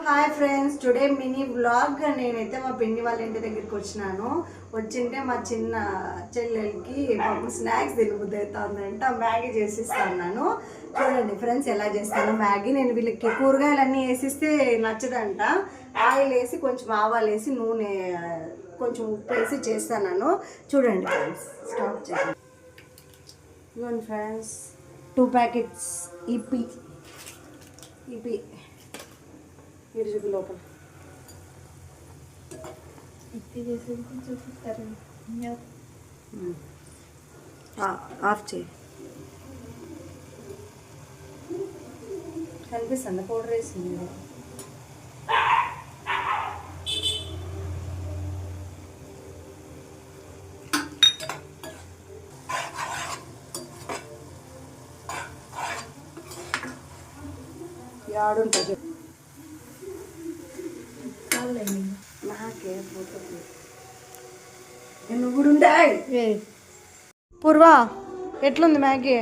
Hi friends, today mini vlog. నేనైతే మా పిండి వాళ్ళ ఇంటి దగ్గరికి వచ్చింటే మా చిన్న చెల్లెలకి పాపం స్నాక్స్ తినబుద్ధి అవుతుందంట. మ్యాగీ చేసిస్తాను. చూడండి ఫ్రెండ్స్ ఎలా చేస్తాను మ్యాగీ. నేను వీళ్ళకి కూరగాయలన్నీ వేసిస్తే నచ్చదంట. ఆయిల్ వేసి కొంచెం ఆవాలు వేసి నూనె కొంచెం ఉప్పు వేసి చేస్తాను. చూడండి ఫ్రెండ్స్, స్టార్ట్ చేయండి. ఇవ్వండి ఫ్రెండ్స్, 2 ప్యాకెట్స్ ఇపి ఇరుజుకు లోపల ఆఫ్ చేయి. కనిపిస్తుంది పౌడర్ వేసింది. ఆడుంటుంది నాకే నువ్వు కూడా ఉండే. పూర్వ ఎట్లుంది మ్యాగీ?